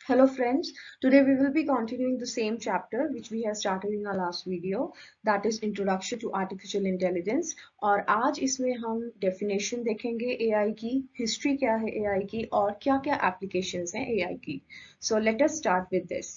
Hello friends, today we will be continuing the same chapter which we have started in our last video, that is Introduction to Artificial Intelligence। और आज इसमें हम definition देखेंगे AI की, history क्या है AI की और क्या क्या applications हैं AI की। So let us start with this।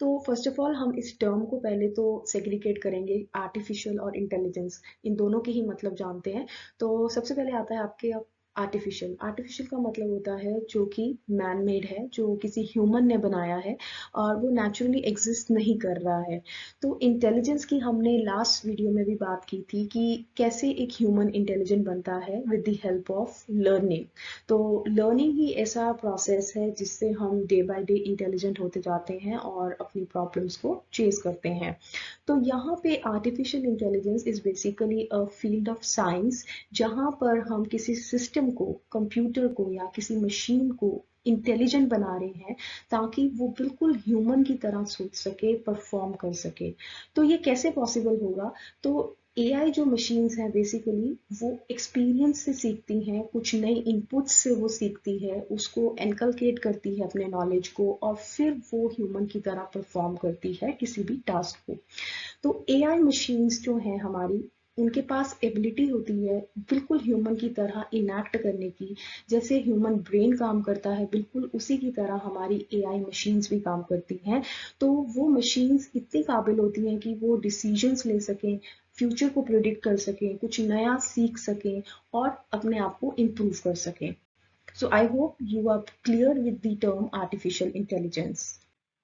तो फर्स्ट ऑफ ऑल हम इस टर्म को पहले तो सेग्रीगेट करेंगे, आर्टिफिशियल और इंटेलिजेंस इन दोनों के ही मतलब जानते हैं। तो सबसे पहले आता है आपके आर्टिफिशियल। आर्टिफिशियल का मतलब होता है जो कि मैन मेड है, जो किसी ह्यूमन ने बनाया है और वो नेचुरली एग्जिस्ट नहीं कर रहा है। तो इंटेलिजेंस की हमने लास्ट वीडियो में भी बात की थी कि कैसे एक ह्यूमन इंटेलिजेंट बनता है with the help of learning. तो लर्निंग ही ऐसा प्रोसेस है जिससे हम डे बाय डे इंटेलिजेंट होते जाते हैं और अपनी प्रॉब्लम्स को चेज करते हैं। तो यहाँ पे artificial intelligence is basically a field of science जहाँ पर हम किसी सिस्टम को, कंप्यूटर को या किसी मशीन को इंटेलिजेंट बना रहे हैं ताकि वो बिल्कुल ह्यूमन की तरह सोच सके, परफॉर्म कर सके। तो ये कैसे पॉसिबल होगा? तो एआई जो मशीन्स हैं बेसिकली वो एक्सपीरियंस से सीखती हैं, कुछ नई इनपुट्स से वो सीखती है, उसको एनकलकेट करती है अपने नॉलेज को और फिर वो ह्यूमन की तरह परफॉर्म करती है किसी भी टास्क को। तो एआई मशीन्स जो हैं हमारी, उनके पास एबिलिटी होती है बिल्कुल ह्यूमन की तरह इनैक्ट करने की। जैसे ह्यूमन ब्रेन काम करता है बिल्कुल उसी की तरह हमारी एआई मशीन्स भी काम करती हैं। तो वो मशीन्स इतनी काबिल होती हैं कि वो डिसीजंस ले सकें, फ्यूचर को प्रिडिक्ट कर सकें, कुछ नया सीख सकें और अपने आप को इम्प्रूव कर सकें। So I hope you are clear with the term artificial intelligence.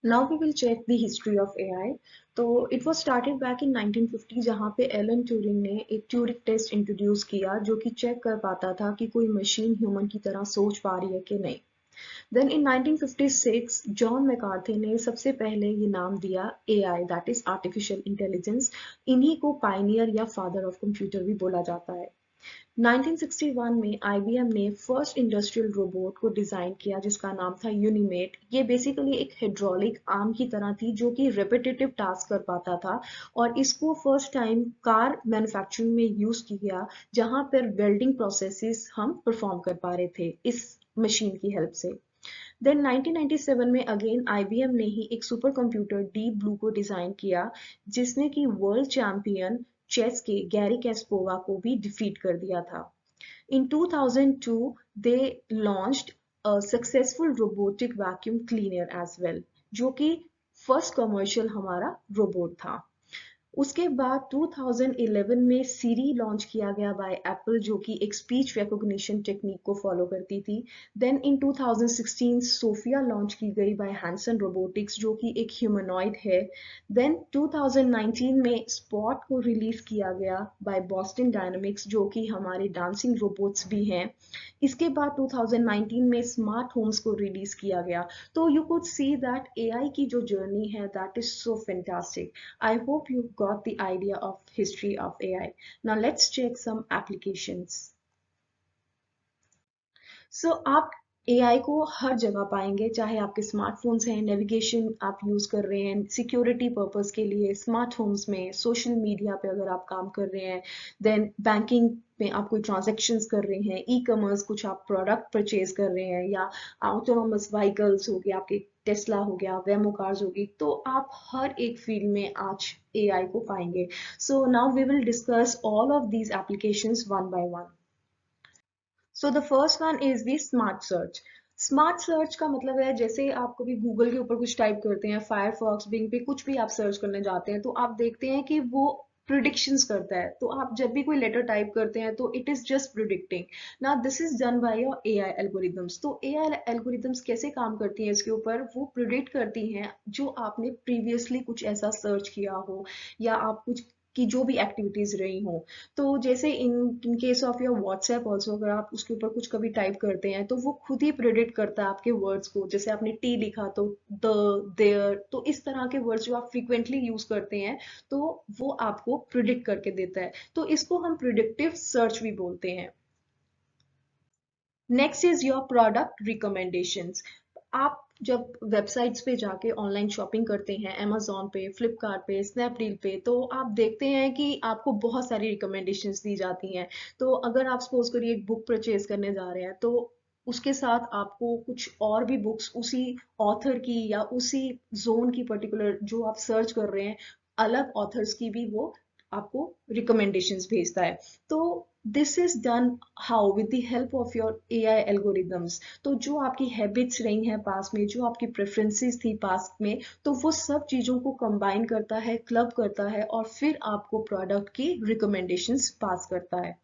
Now we will check the history of AI. तो it was started back in 1950 जहाँ पे एलन ट्यूरिंग ने एक ट्यूरिंग टेस्ट इंट्रोड्यूस किया जो कि चेक कर पाता था कि कोई मशीन ह्यूमन की तरह सोच पा रही है कि नहीं। देन इन 1956 जॉन मैकार्थी ने सबसे पहले ये नाम दिया AI, that is artificial intelligence. इन्हीं को पायनियर या फादर ऑफ कंप्यूटर भी बोला जाता है। 1961 में आईबीएम ने फर्स्ट इंडस्ट्रियल रोबोट को डिजाइन किया जिसका नाम था यूनिमेट। ये बेसिकली एक हाइड्रोलिक आर्म की तरह थी जो कि रेपिटेटिव टास्क कर पाता था और इसको फर्स्ट टाइम कार मैन्युफैक्चरिंग में यूज किया जहां पर वेल्डिंग प्रोसेसेस हम परफॉर्म कर पा रहे थे इस मशीन की हेल्प से। देन 1997 में अगेन आईबीएम ने ही एक सुपर कंप्यूटर डीप ब्लू को डिजाइन किया जिसने कि वर्ल्ड चैंपियन चेस के गैरी कैस्पोवा को भी डिफीट कर दिया था। In 2002, they launched a successful robotic vacuum cleaner as well, जो कि फर्स्ट कमर्शियल हमारा रोबोट था। उसके बाद 2011 में सीरी लॉन्च किया गया बाय एप्पल जो कि एक स्पीच रिकॉग्निशन टेक्निक को फॉलो करती थी। देन इन 2016 सोफिया लॉन्च की गई बाय हैंसन रोबोटिक्स जो कि एक ह्यूमनॉइड है। देन 2019 में स्पॉट को रिलीज किया गया बाय बॉस्टन डायनामिक्स जो कि हमारे डांसिंग रोबोट्स भी हैं। इसके बाद 2019 में स्मार्ट होम्स को रिलीज किया गया। तो you could see that AI की जो जर्नी है that is so fantastic. I hope you got the idea of history of AI. Now let's check some applications. आप AI को हर जगह पाएंगे, चाहे आपके स्मार्टफोन्स हैं, नेविगेशन आप यूज कर रहे हैं, सिक्योरिटी पर्पस के लिए, स्मार्ट होम्स में, सोशल मीडिया पे अगर आप काम कर रहे हैं, देन बैंकिंग में आप कोई ट्रांजेक्शन्स कर रहे हैं, ई कॉमर्स कुछ आप प्रोडक्ट परचेज कर रहे हैं या ऑटोनोमस व्हीकल्स हो गया, आपके टेस्ला हो गया, वेमो कार्स होगी, तो आप हर एक फील्ड में आज AI को पाएंगे। So now we will discuss all of these applications one by one. So the first one is the smart search. Smart search का मतलब है जैसे आप कभी गूगल के ऊपर कुछ टाइप करते हैं, फायरफॉक्स, बिंग पे कुछ भी आप सर्च करने जाते हैं तो आप देखते हैं कि वो प्रिडिक्शंस करता है। तो आप जब भी कोई लेटर टाइप करते हैं तो इट इज जस्ट प्रिडिक्टिंग। ना this is done by your AI algorithms. तो एआई एल्गोरिदम्स कैसे काम करती हैं इसके ऊपर, वो प्रिडिक्ट करती हैं जो आपने प्रीवियसली कुछ ऐसा सर्च किया हो या आप कुछ की जो भी एक्टिविटीज रही हो। तो जैसे in case of your WhatsApp also, अगर आप उसके ऊपर कुछ कभी टाइप करते हैं तो वो खुद ही प्रिडिक्ट करता है आपके वर्ड्स को। जैसे आपने टी लिखा तो द, देयर, तो इस तरह के वर्ड्स जो आप फ्रीक्वेंटली यूज करते हैं तो वो आपको प्रिडिक्ट करके देता है। तो इसको हम प्रिडिक्टिव सर्च भी बोलते हैं। Next is your product recommendations. आप जब वेबसाइट्स पे जाके ऑनलाइन शॉपिंग करते हैं, अमेजोन पे, फ्लिपकार्ट पे, स्नैपडील पे, तो आप देखते हैं कि आपको बहुत सारी रिकमेंडेशंस दी जाती हैं। तो अगर आप सपोज करिए एक बुक परचेज करने जा रहे हैं तो उसके साथ आपको कुछ और भी बुक्स उसी ऑथर की या उसी जोन की पर्टिकुलर जो आप सर्च कर रहे हैं अलग ऑथर्स की भी वो आपको रिकमेंडेशंस भेजता है। तो this is done how with the help of your AI algorithms. तो जो आपकी हैबिट्स रही हैं पास में, जो आपकी प्रेफरेंसेस थी पास में, तो वो सब चीजों को कंबाइन करता है, क्लब करता है और फिर आपको प्रोडक्ट की रिकमेंडेशंस पास करता है।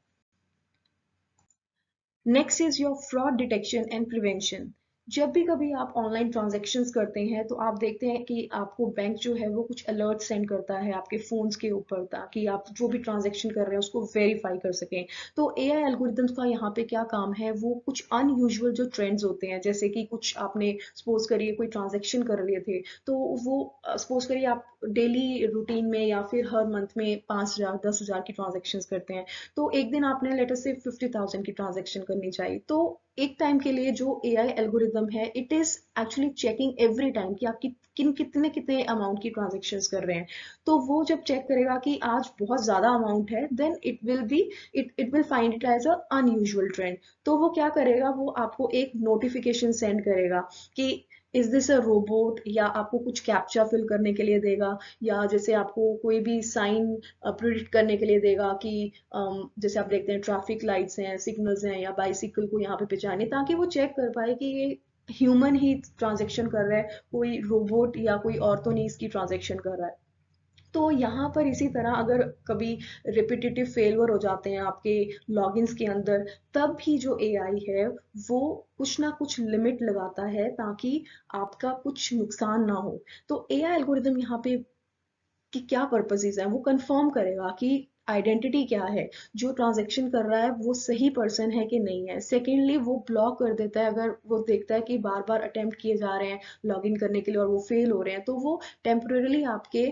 Next is your fraud detection and prevention. जब भी कभी आप ऑनलाइन ट्रांजैक्शंस करते हैं तो आप देखते हैं कि आपको बैंक जो है वो कुछ अलर्ट सेंड करता है आपके फोन्स के ऊपर, ताकि आप जो भी ट्रांजैक्शन कर रहे हैं उसको वेरीफाई कर सकें। तो एआई एल्गोरिदम्स का यहाँ पे क्या काम है, वो कुछ अनयूजुअल जो ट्रेंड्स होते हैं, जैसे कि कुछ आपने सपोज करिए कोई ट्रांजैक्शन कर लिए थे, तो वो सपोज करिए आप डेली रूटीन में या फिर हर मंथ में 5,000 10,000 की ट्रांजेक्शन करते हैं। तो एक दिन आपने लेटर से 50,000 की ट्रांजेक्शन करनी चाहिए, तो एक टाइम के लिए जो एआई एल्गोरिदम है it is actually checking every time कि आप कितने कितने अमाउंट की ट्रांजेक्शन्स कर रहे हैं। तो वो जब चेक करेगा कि आज बहुत ज्यादा अमाउंट है, then it will find it as a unusual trend. तो वो क्या करेगा, वो आपको एक नोटिफिकेशन सेंड करेगा कि इज दिस अ रोबोट, या आपको कुछ कैप्चा फिल करने के लिए देगा, या जैसे आपको कोई भी साइन प्रिडिक्ट करने के लिए देगा कि जैसे आप देखते हैं ट्रैफिक लाइट्स हैं, सिग्नल्स हैं, या बाइसिकल को यहाँ पे पहचाने, ताकि वो चेक कर पाए कि ये ह्यूमन ही ट्रांजेक्शन कर रहा है, कोई रोबोट या कोई और तो नहीं इसकी ट्रांजेक्शन कर रहा है। तो यहाँ पर इसी तरह अगर कभी रिपीटेटिव फेलियर हो जाते हैं आपके लॉगिन्स के अंदर, तब भी जो एआई है वो कुछ ना कुछ लिमिट लगाता है ताकि आपका कुछ नुकसान ना हो। तो एआई एल्गोरिदम यहाँ पे कि क्या पर्पसेस हैं वो कंफर्म करेगा कि आइडेंटिटी क्या है, जो ट्रांजैक्शन कर रहा है वो सही पर्सन है कि नहीं है। सेकेंडली वो ब्लॉक कर देता है अगर वो देखता है कि बार बार अटेम्प्ट किए जा रहे हैं लॉगिन करने के लिए और वो फेल हो रहे हैं, तो वो टेम्परली आपके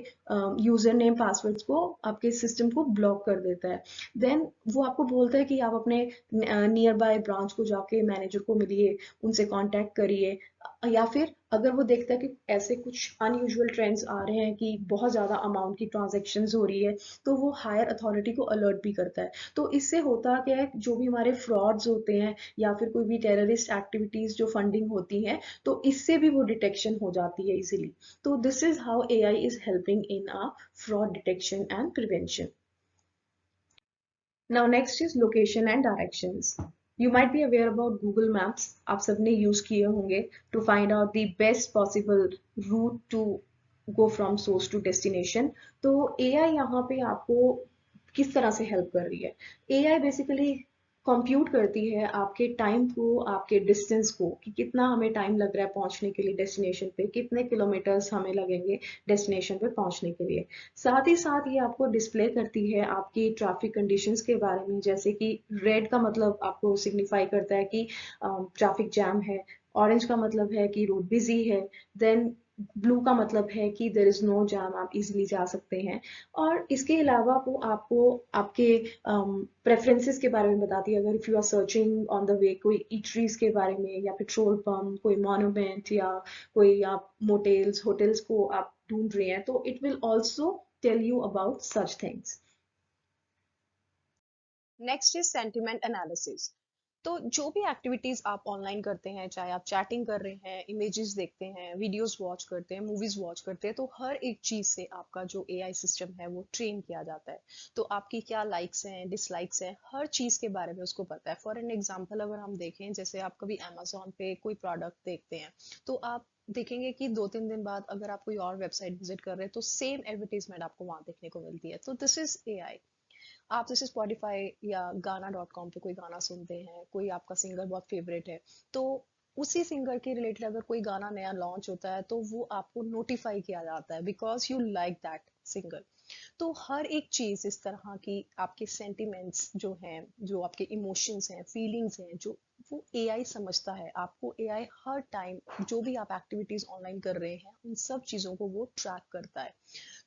यूजर नेम पासवर्ड्स को, आपके सिस्टम को ब्लॉक कर देता है। देन वो आपको बोलता है कि आप अपने नियर बाय ब्रांच को जाके मैनेजर को मिलिए, उनसे कांटेक्ट करिए। या फिर अगर वो देखता है कि ऐसे कुछ अनयूजुअल ट्रेंड्स आ रहे हैं कि बहुत ज़्यादा अमाउंट की ट्रांजैक्शंस हो रही है, तो वो हायर अथॉरिटी को अलर्ट भी करता है। तो इससे होता क्या है, जो भी हमारे फ्रॉड्स होते हैं या फिर कोई भी टेररिस्ट एक्टिविटीज जो फंडिंग होती है, तो इससे भी वो डिटेक्शन हो जाती है इजीली। तो this is how AI is helping in a fraud detection and prevention. Now next is location and directions. You might be aware about Google Maps. आप सबने यूज किए होंगे to find out the best possible route to go from source to destination. तो AI यहाँ पे आपको किस तरह से हेल्प कर रही है? AI बेसिकली कंप्यूट करती है आपके टाइम को, आपके डिस्टेंस को, कि कितना हमें टाइम लग रहा है पहुंचने के लिए डेस्टिनेशन पे, कितने किलोमीटर्स हमें लगेंगे डेस्टिनेशन पे पहुंचने के लिए। साथ ही साथ ये आपको डिस्प्ले करती है आपकी ट्रैफिक कंडीशंस के बारे में, जैसे कि रेड का मतलब आपको सिग्निफाई करता है कि ट्रैफिक जैम है, ऑरेंज का मतलब है कि रोड बिजी है, देन ब्लू का मतलब है कि देर इज नो जैम, आप इजीली जा सकते हैं। और इसके अलावा वो आपको आपके प्रेफरेंसेस के बारे में बताती है। अगर if you are searching on the way कोई ईटरीज के बारे में, या पेट्रोल पंप, कोई मॉन्यूमेंट, या कोई आप मोटेल्स होटल्स को आप ढूंढ रहे हैं, तो it will also tell you about such things. Next is sentiment analysis. तो जो भी एक्टिविटीज आप ऑनलाइन करते हैं, चाहे आप चैटिंग कर रहे हैं, इमेजेस देखते हैं, वीडियोस वॉच करते हैं, मूवीज वॉच करते हैं, तो हर एक चीज से आपका जो एआई सिस्टम है वो ट्रेन किया जाता है। तो आपकी क्या लाइक्स हैं, डिसलाइक्स हैं, हर चीज के बारे में उसको पता है। फॉर एन एग्जाम्पल अगर हम देखें, जैसे आप कभी अमेजोन पे कोई प्रोडक्ट देखते हैं, तो आप देखेंगे कि 2-3 दिन बाद अगर आप कोई और वेबसाइट विजिट कर रहे हैं तो सेम एडवर्टीजमेंट आपको वहां देखने को मिलती है। तो दिस इज एआई। आप जैसे स्पॉटिफाई या गाना डॉट कॉम पे कोई गाना सुनते हैं, कोई आपका सिंगर बहुत फेवरेट है, तो उसी सिंगर के रिलेटेड अगर कोई गाना नया लॉन्च होता है तो वो आपको नोटिफाई किया जाता है because you like that singer. तो हर एक चीज इस तरह की आपके सेंटिमेंट्स जो हैं, जो आपके इमोशंस हैं, फीलिंग्स हैं, जो वो एआई समझता है। आपको एआई हर टाइम जो भी आप एक्टिविटीज ऑनलाइन कर रहे हैं उन सब चीजों को वो ट्रैक करता है।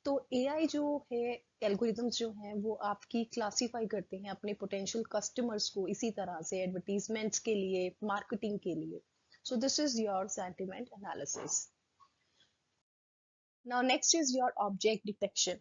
तो एआई जो है, एल्गोरिथम्स जो हैं, वो आपकी क्लासिफाई करते हैं अपने पोटेंशियल कस्टमर्स को इसी तरह से एडवर्टीजमेंट्स के लिए, मार्केटिंग के लिए। So this is your sentiment analysis. Now next is your object detection.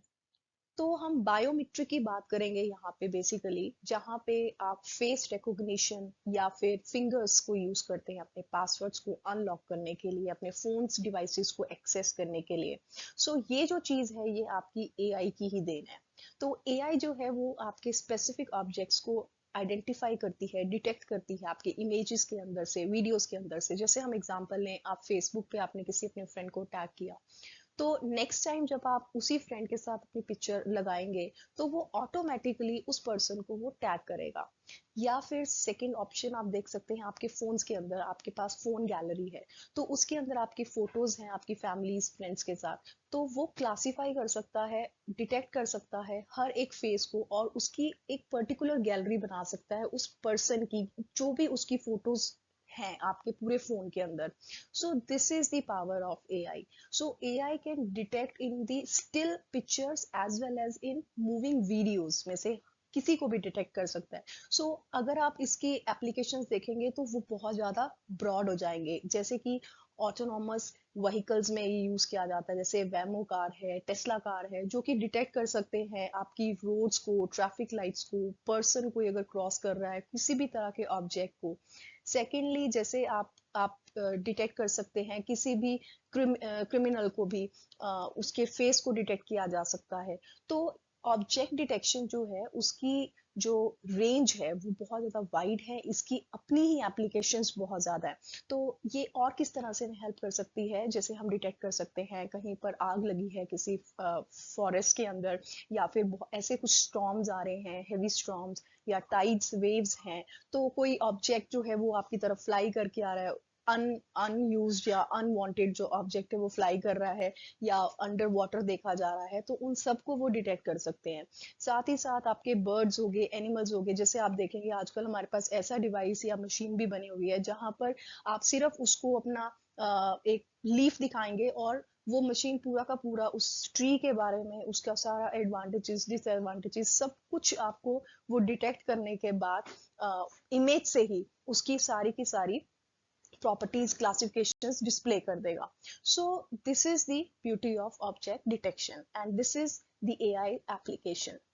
तो हम बायोमेट्रिक की बात करेंगे यहाँ पे बेसिकली, जहाँ पे आप फेस रिकॉग्निशन या फिर फिंगर्स को यूज करते हैं अपने पासवर्ड्स को अनलॉक करने के लिए, अपने फोन्स डिवाइसेस को एक्सेस करने के लिए। सो ये जो चीज है ये आपकी एआई की ही देन है। तो एआई जो है वो आपके स्पेसिफिक ऑब्जेक्ट्स को आइडेंटिफाई करती है, डिटेक्ट करती है आपके इमेजेस के अंदर से, वीडियोस के अंदर से। जैसे हम एग्जांपल लें, आप फेसबुक पे आपने किसी अपने फ्रेंड को टैग किया, तो नेक्स्ट टाइम जब आप उसी फ्रेंड के साथ अपनी पिक्चर लगाएंगे तो वो ऑटोमेटिकली उस पर्सन को वो टैग करेगा। या फिर सेकंड ऑप्शन आप देख सकते हैं, आपके फोन्स के अंदर आपके पास फोन गैलरी है, तो उसके अंदर आपकी फोटोज हैं आपकी फैमिलीज फ्रेंड्स के साथ, तो वो क्लासिफाई कर सकता है, डिटेक्ट कर सकता है हर एक फेस को, और उसकी एक पर्टिकुलर गैलरी बना सकता है उस पर्सन की, जो भी उसकी फोटोज हैं आपके पूरे फोन के अंदर। So this is the power of AI. So AI can detect in the still pictures as well as in moving videos में से किसी को भी डिटेक्ट कर सकता है। अगर आप इसकी एप्लीकेशंस देखेंगे तो वो बहुत ज़्यादा ब्रॉड हो जाएंगे। जैसे कि ऑटोनॉमस व्हीकल्स में ये यूज़ किया जाता है, जैसे वेमो कार है, टेस्ला कार है, जो कि डिटेक्ट कर सकते हैं आपकी रोड्स को, ट्रैफिक लाइट्स को, पर्सन को अगर क्रॉस कर रहा है, किसी भी तरह के ऑब्जेक्ट को। सेकेंडली, जैसे आप डिटेक्ट कर सकते हैं किसी भी क्रिमिनल को भी, उसके फेस को डिटेक्ट किया जा सकता है। तो ऑब्जेक्ट डिटेक्शन जो है उसकी जो रेंज है वो बहुत ज़्यादा वाइड है, इसकी अपनी ही एप्लीकेशंस बहुत ज़्यादा है। तो ये और किस तरह से हेल्प कर सकती है, जैसे हम डिटेक्ट कर सकते हैं कहीं पर आग लगी है किसी फॉरेस्ट के अंदर, या फिर ऐसे कुछ स्टॉर्म्स आ रहे हैं, हेवी स्टॉर्म्स या टाइड्स वेव्स हैं, तो कोई ऑब्जेक्ट जो है वो आपकी तरफ फ्लाई करके आ रहा है, अनयूज्ड या अनवांटेड जो ऑब्जेक्ट है वो फ्लाई कर रहा है, या अंडर वाटर देखा जा रहा है, तो उन सबको वो डिटेक्ट कर सकते हैं। साथ ही साथ आपके बर्ड्स हो गए, एनिमल्स हो गए, जैसे आप देखेंगे आजकल हमारे पास ऐसा डिवाइस या मशीन भी बनी हुई है जहां पर आप सिर्फ उसको अपना एक लीफ दिखाएंगे और वो मशीन पूरा का पूरा उस ट्री के बारे में, उसका सारा एडवांटेजेस डिसएडवांटेजेस सब कुछ आपको वो डिटेक्ट करने के बाद इमेज से ही उसकी सारी की सारी properties classifications display कर देगा। So this is the beauty of object detection and this is the AI application।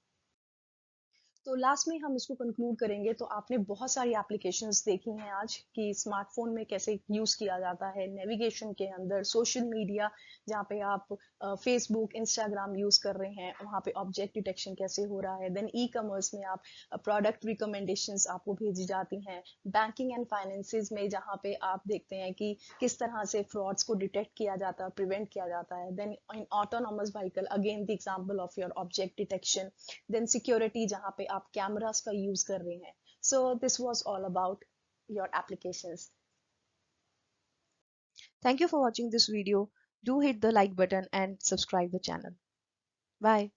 तो लास्ट में हम इसको कंक्लूड करेंगे, तो आपने बहुत सारी एप्लीकेशंस देखी हैं आज कि स्मार्टफोन में कैसे यूज किया जाता है, नेविगेशन के अंदर, सोशल मीडिया जहाँ पे आप फेसबुक इंस्टाग्राम यूज कर रहे हैं वहाँ पे ऑब्जेक्ट डिटेक्शन कैसे हो रहा है, देन ई कॉमर्स में आप प्रोडक्ट रिकमेंडेशंस आपको भेजी जाती हैं, बैंकिंग एंड फाइनेंसेस में जहाँ पे आप देखते हैं कि किस तरह से फ्रॉड्स को डिटेक्ट किया जाता है, प्रिवेंट किया जाता है, then in autonomous vehicle again the example of your object detection, then security जहाँ पे आप कैमरास का यूज कर रहे हैं। So this was all about your applications. Thank you for watching this video. Do hit the like button and subscribe the channel. Bye.